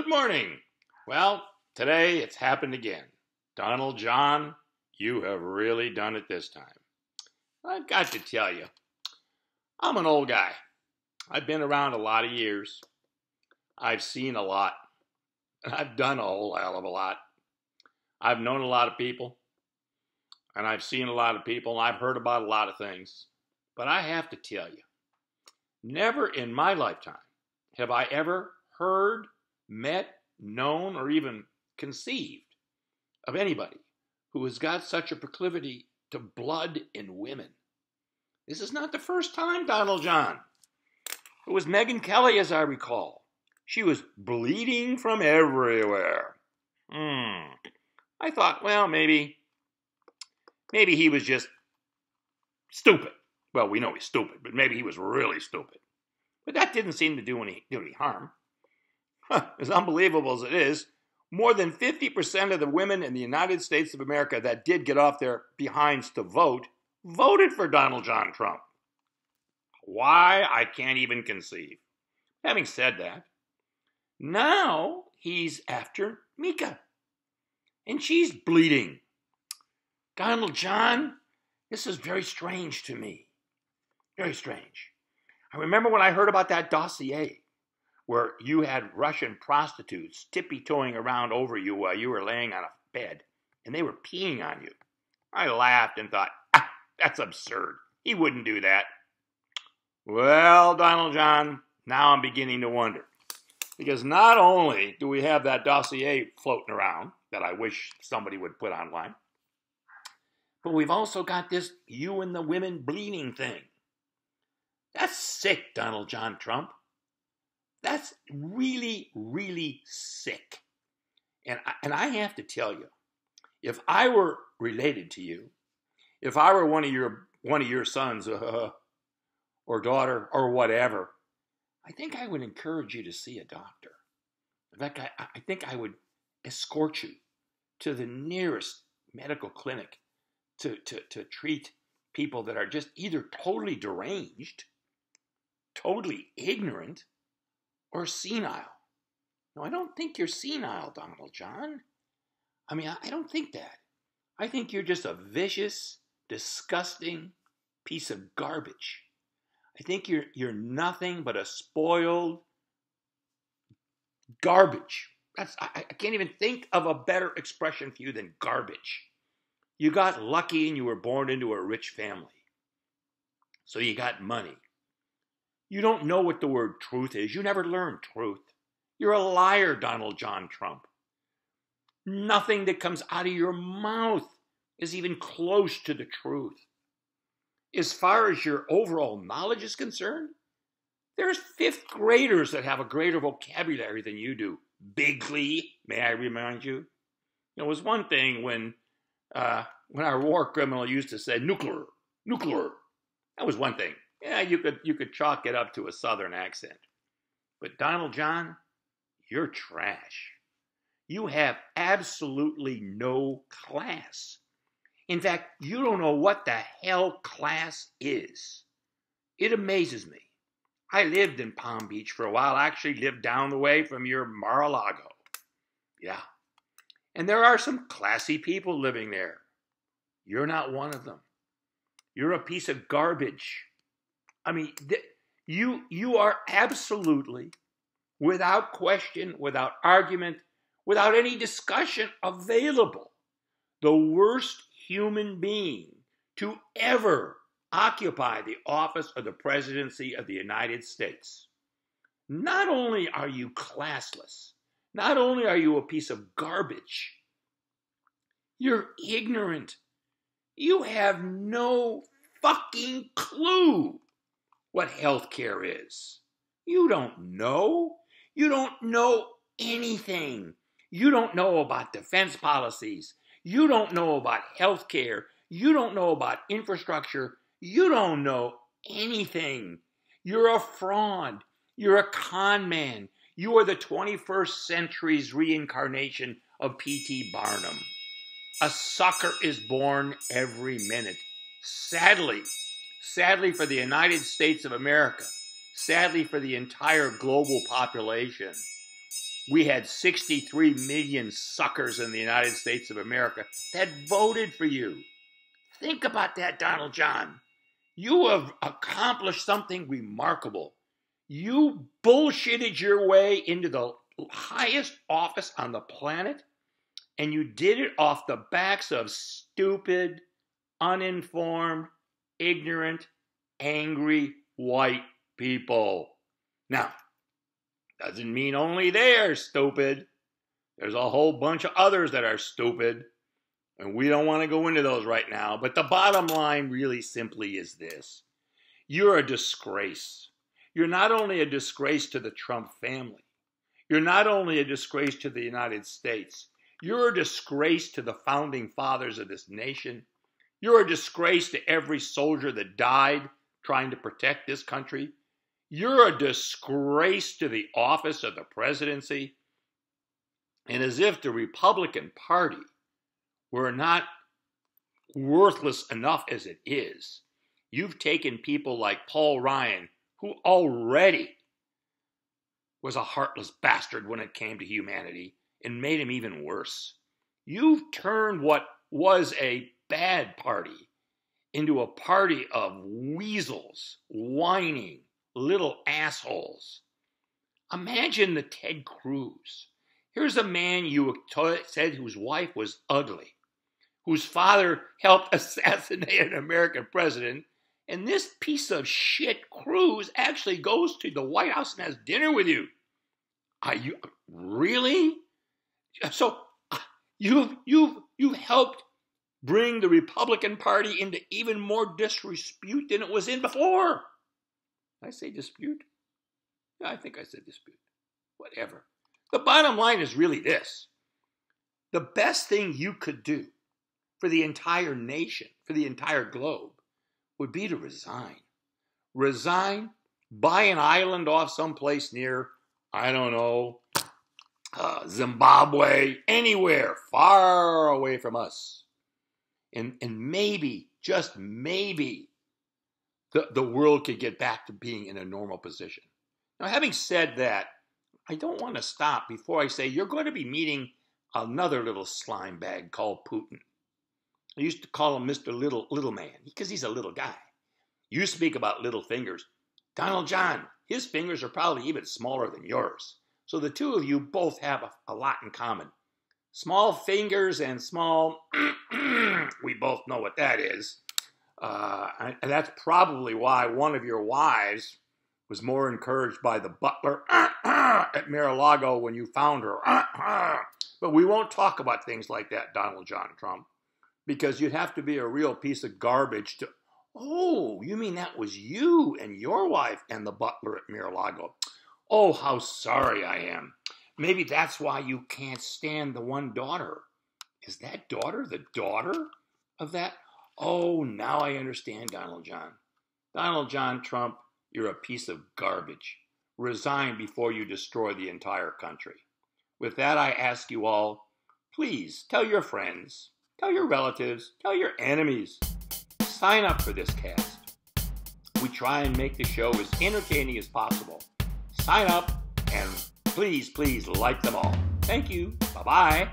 Good morning. Well, today it's happened again. Donald John, you have really done it this time. I've got to tell you, I'm an old guy. I've been around a lot of years. I've seen a lot. And I've done a whole hell of a lot. I've known a lot of people. And I've seen a lot of people. And I've heard about a lot of things. But I have to tell you, never in my lifetime have I ever heard, met, known, or even conceived of anybody who has got such a proclivity to blood in women. This is not the first time, Donald John. It was Megyn Kelly, as I recall. She was bleeding from everywhere. I thought, well, maybe he was just stupid. Well, we know he's stupid, but maybe he was really stupid. But that didn't seem to do any harm. As unbelievable as it is, more than 50% of the women in the United States of America that did get off their behinds to vote, voted for Donald John Trump. Why? I can't even conceive. Having said that, now he's after Mika. And she's bleeding. Donald John, this is very strange to me. Very strange. I remember when I heard about that dossier where you had Russian prostitutes tippy-toeing around over you while you were laying on a bed, and they were peeing on you. I laughed and thought, that's absurd. He wouldn't do that. Well, Donald John, now I'm beginning to wonder. Because not only do we have that dossier floating around that I wish somebody would put online, but we've also got this you and the women bleeding thing. That's sick, Donald John Trump. That's really, really sick. And I have to tell you, if I were related to you, if I were one of your sons or daughter or whatever, I think I would encourage you to see a doctor. In fact, I think I would escort you to the nearest medical clinic to treat people that are just either totally deranged, totally ignorant, or senile. No, I don't think you're senile, Donald John. I mean, I don't think that. I think you're just a vicious, disgusting piece of garbage. I think you're nothing but a spoiled garbage. I can't even think of a better expression for you than garbage. You got lucky and you were born into a rich family. So you got money. You don't know what the word truth is. You never learned truth. You're a liar, Donald John Trump. Nothing that comes out of your mouth is even close to the truth. As far as your overall knowledge is concerned, there's fifth graders that have a greater vocabulary than you do. Bigly, may I remind you? It was one thing when our war criminal used to say nuclear. That was one thing. Yeah, you could chalk it up to a southern accent. But Donald John, you're trash. You have absolutely no class. In fact, you don't know what the hell class is. It amazes me. I lived in Palm Beach for a while. I actually lived down the way from your Mar-a-Lago. Yeah. And there are some classy people living there. You're not one of them. You're a piece of garbage. I mean, you are absolutely, without question, without argument, without any discussion available, the worst human being to ever occupy the office of the presidency of the United States. Not only are you classless, not only are you a piece of garbage, you're ignorant. You have no fucking clue what healthcare is. You don't know. You don't know anything. You don't know about defense policies. You don't know about healthcare. You don't know about infrastructure. You don't know anything. You're a fraud. You're a con man. You are the 21st century's reincarnation of P.T. Barnum. A sucker is born every minute. Sadly for the United States of America, sadly for the entire global population, we had 63 million suckers in the United States of America that voted for you. Think about that, Donald John. You have accomplished something remarkable. You bullshitted your way into the highest office on the planet, and you did it off the backs of stupid, uninformed, ignorant, angry white people. Now, doesn't mean only they're stupid. There's a whole bunch of others that are stupid, and we don't want to go into those right now. But the bottom line really simply is this. You're a disgrace. You're not only a disgrace to the Trump family. You're not only a disgrace to the United States. You're a disgrace to the founding fathers of this nation. You're a disgrace to every soldier that died trying to protect this country. You're a disgrace to the office of the presidency. And as if the Republican Party were not worthless enough as it is, you've taken people like Paul Ryan, who already was a heartless bastard when it came to humanity, and made him even worse. You've turned what was a bad party into a party of weasels, whining, little assholes. Imagine the Ted Cruz. Here's a man you said whose wife was ugly, whose father helped assassinate an American president, and this piece of shit Cruz actually goes to the White House and has dinner with you. Are you really? So you've helped bring the Republican Party into even more disrepute than it was in before. Did I say dispute? Yeah, I think I said dispute. Whatever. The bottom line is really this. The best thing you could do for the entire nation, for the entire globe, would be to resign. Resign, buy an island off someplace near, I don't know, Zimbabwe, anywhere far away from us. And maybe, just maybe, the world could get back to being in a normal position. Now, having said that, I don't want to stop before I say you're going to be meeting another little slime bag called Putin. I used to call him Mr. Little Man because he's a little guy. You speak about little fingers. Donald John, his fingers are probably even smaller than yours. So the two of you both have a lot in common. Small fingers and small, we both know what that is. And that's probably why one of your wives was more encouraged by the butler at Mar-a-Lago when you found her. But we won't talk about things like that, Donald John Trump, because you'd have to be a real piece of garbage to, oh, you mean that was you and your wife and the butler at Mar-a-Lago? Oh, how sorry I am. Maybe that's why you can't stand the one daughter. Is that daughter the daughter of that? Oh, now I understand, Donald John. Donald John Trump, you're a piece of garbage. Resign before you destroy the entire country. With that, I ask you all, please tell your friends, tell your relatives, tell your enemies, sign up for this cast. We try and make the show as entertaining as possible. Sign up and please, please like them all. Thank you. Bye-bye.